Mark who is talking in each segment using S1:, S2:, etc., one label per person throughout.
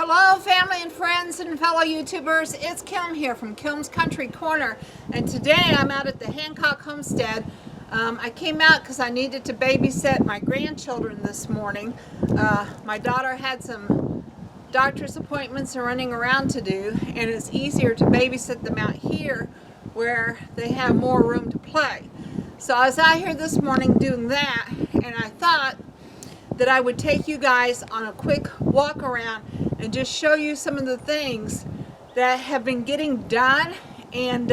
S1: Hello family and friends and fellow YouTubers, it's Kim here from Kim's Country Corner, and today I'm out at the Hancock Homestead. I came out because I needed to babysit my grandchildren this morning. My daughter had some doctor's appointments and running around to do, and it's easier to babysit them out here where they have more room to play. So I was out here this morning doing that, and I thought that I would take you guys on a quick walk around and just show you some of the things that have been getting done, and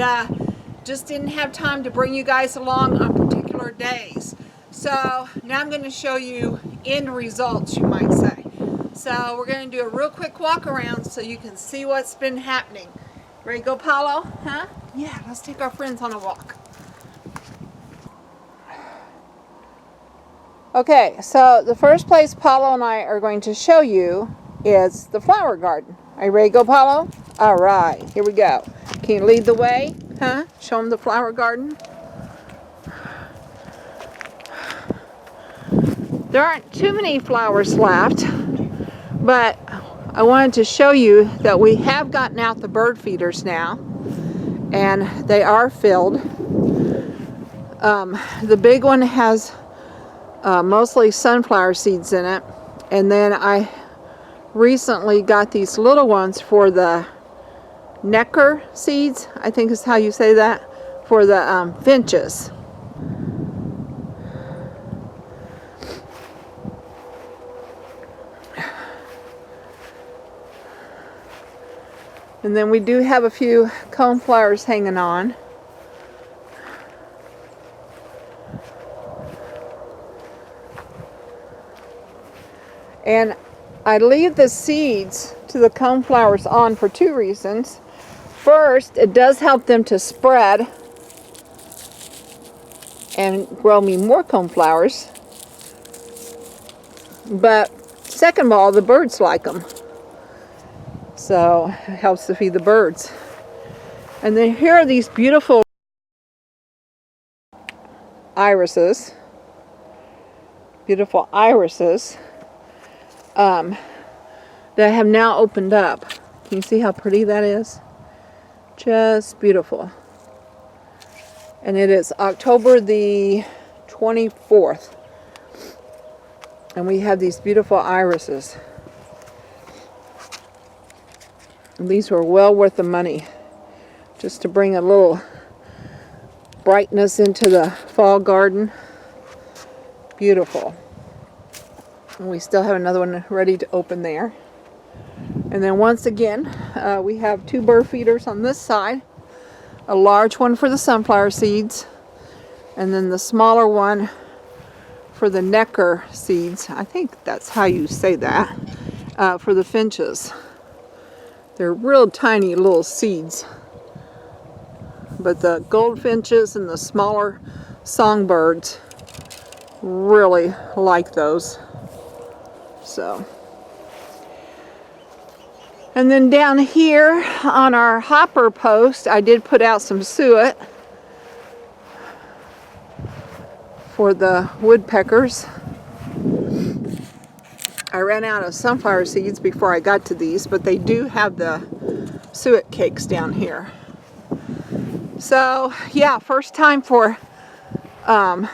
S1: just didn't have time to bring you guys along on particular days. So now I'm going to show you end results, you might say. So we're going to do a real quick walk around so you can see what's been happening. Ready to go, Paulo? Huh? Yeah, let's take our friends on a walk. Okay, so the first place Paulo and I are going to show you is the flower garden. Are you ready to go, Paulo? All right, here we go. Can you lead the way? Huh? Show them the flower garden. There aren't too many flowers left, but I wanted to show you that we have gotten out the bird feeders now, and they are filled. The big one has mostly sunflower seeds in it, and then I recently got these little ones for the necker seeds, I think is how you say that, for the finches. And then we do have a few coneflowers hanging on. And I leave the seeds to the coneflowers on for two reasons. First, it does help them to spread and grow me more coneflowers. But second of all, the birds like them. So it helps to feed the birds. And then here are these beautiful irises. Beautiful irises. That have now opened up. Can you see how pretty that is? Just beautiful. And it is October the 24th. And we have these beautiful irises. And these were well worth the money, just to bring a little brightness into the fall garden. Beautiful. And we still have another one ready to open there. And then once again, we have two bird feeders on this side. A large one for the sunflower seeds, and then the smaller one for the necker seeds. I think that's how you say that, for the finches. They're real tiny little seeds. But the goldfinches and the smaller songbirds really like those. So, and then down here on our hopper post, I did put out some suet for the woodpeckers. I ran out of sunflower seeds before I got to these, but they do have the suet cakes down here. So yeah, first time for the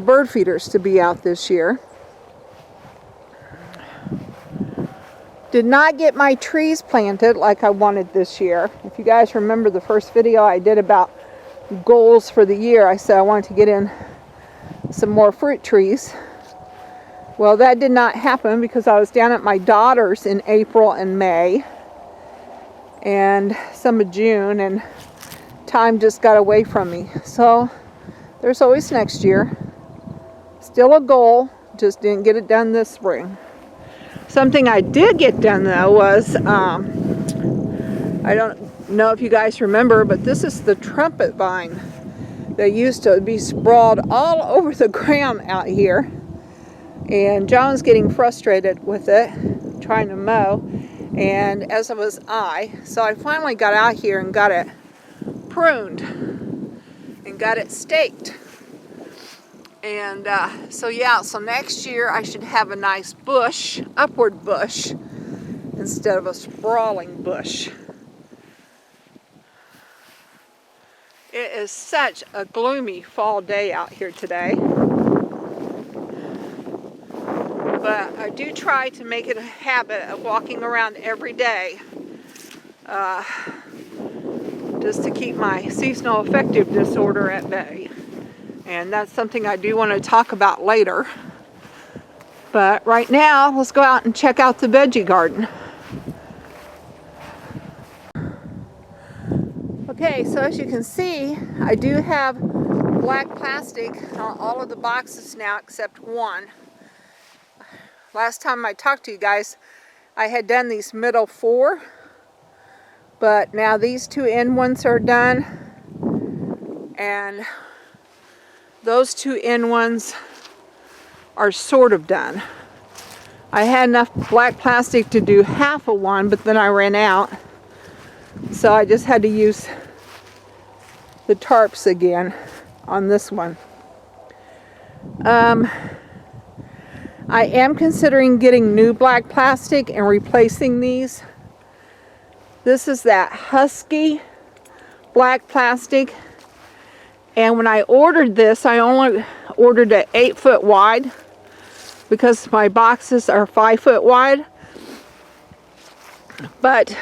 S1: bird feeders to be out this year. Did not get my trees planted like I wanted this year. If you guys remember the first video I did about goals for the year, I said I wanted to get in some more fruit trees. Well, that did not happen because I was down at my daughter's in April and May and some of June, and time just got away from me. So there's always next year. Still a goal, just didn't get it done this spring. Something I did get done though was, I don't know if you guys remember, but this is the trumpet vine that used to be sprawled all over the ground out here. And John's getting frustrated with it, trying to mow, and as was I. So I finally got out here and got it pruned and got it staked. And so yeah, so next year I should have a nice bush, upward bush, instead of a sprawling bush. It is such a gloomy fall day out here today. But I do try to make it a habit of walking around every day, just to keep my seasonal affective disorder at bay. And that's something I do want to talk about later. But right now, let's go out and check out the veggie garden. Okay, so as you can see, I do have black plastic on all of the boxes now except one. Last time I talked to you guys, I had done these middle 4, but now these 2 end ones are done, and those 2 end ones are sort of done. I had enough black plastic to do half of one, but then I ran out, so I just had to use the tarps again on this one. I am considering getting new black plastic and replacing these. This is that Husky black plastic, and when I ordered this, I only ordered it 8 foot wide because my boxes are 5 foot wide. But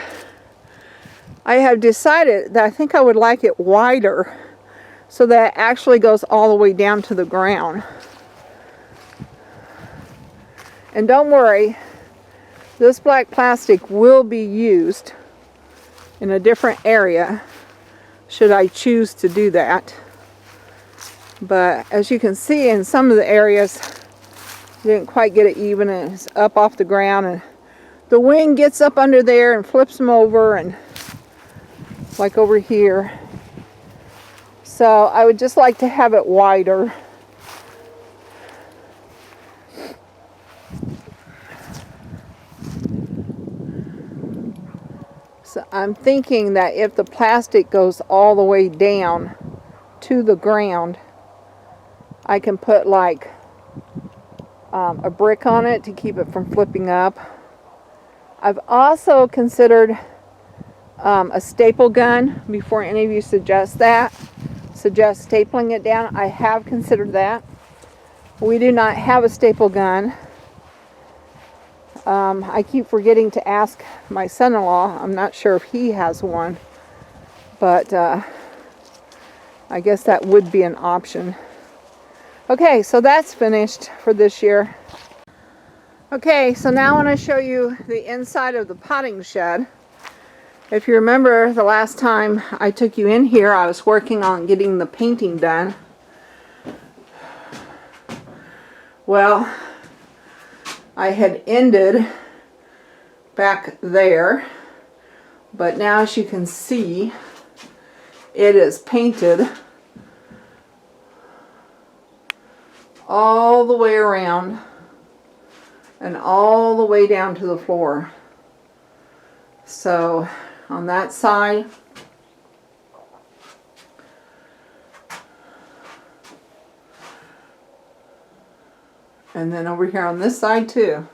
S1: I have decided that I think I would like it wider so that it actually goes all the way down to the ground. And don't worry, this black plastic will be used in a different area should I choose to do that. But as you can see, in some of the areas, didn't quite get it even, and it's up off the ground, and the wind gets up under there and flips them over, and like over here. So I would just like to have it wider. So I'm thinking that if the plastic goes all the way down to the ground, I can put like a brick on it to keep it from flipping up. I've also considered a staple gun before any of you suggest stapling it down. I have considered that. We do not have a staple gun. I keep forgetting to ask my son-in-law. I'm not sure if he has one, but I guess that would be an option. Okay, so that's finished for this year. Okay, so now I want to show you the inside of the potting shed. If you remember the last time I took you in here, I was working on getting the painting done. Well, I had ended back there, but now as you can see, it is painted all the way around and all the way down to the floor. So on that side, and then over here on this side too.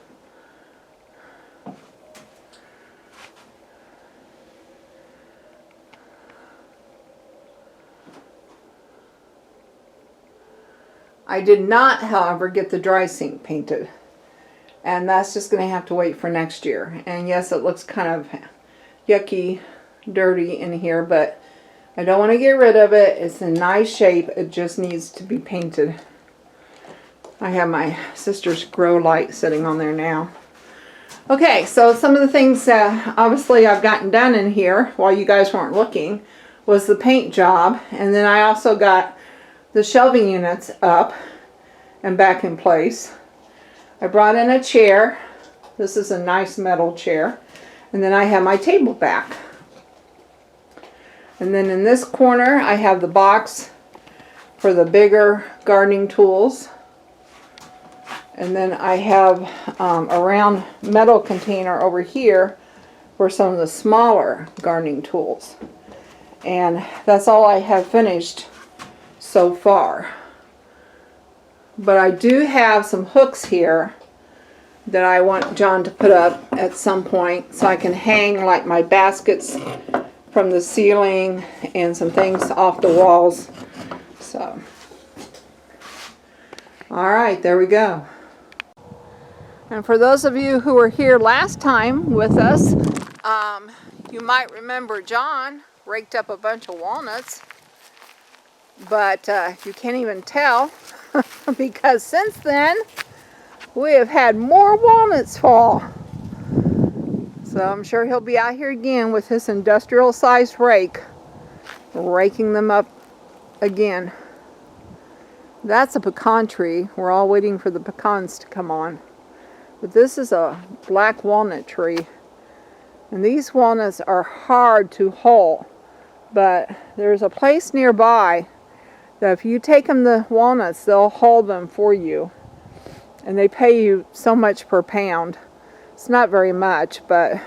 S1: I did not, however, get the dry sink painted. And that's just going to have to wait for next year. And yes, it looks kind of yucky, dirty in here, but I don't want to get rid of it. It's in nice shape. It just needs to be painted. I have my sister's grow light sitting on there now. Okay, so some of the things that obviously I've gotten done in here while you guys weren't looking was the paint job. And then I also got the shelving units up and back in place. I brought in a chair. This is a nice metal chair. And then I have my table back. And then in this corner I have the box for the bigger gardening tools. And then I have a round metal container over here for some of the smaller gardening tools. And that's all I have finished so far. but I do have some hooks here that I want John to put up at some point so I can hang like my baskets from the ceiling and some things off the walls. So, all right, there we go. And for those of you who were here last time with us, you might remember John raked up a bunch of walnuts, but you can't even tell because since then we have had more walnuts fall. So I'm sure he'll be out here again with his industrial sized rake, raking them up again. That's a pecan tree. We're all waiting for the pecans to come on. But this is a black walnut tree. And these walnuts are hard to hull. But there's a place nearby that if you take them the walnuts, they'll hull them for you. And they pay you so much per pound. It's not very much, but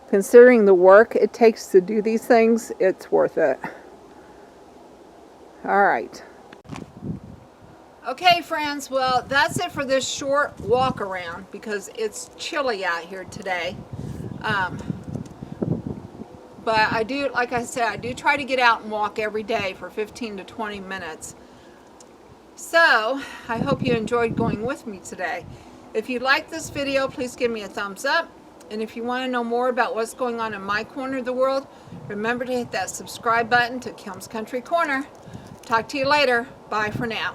S1: considering the work it takes to do these things, it's worth it. All right. Okay, friends, well, that's it for this short walk around because it's chilly out here today. But I do, like I said, I do try to get out and walk every day for 15 to 20 minutes. So, I hope you enjoyed going with me today. If you like this video, please give me a thumbs up. And if you want to know more about what's going on in my corner of the world, remember to hit that subscribe button to Kim's Country Corner. Talk to you later. Bye for now.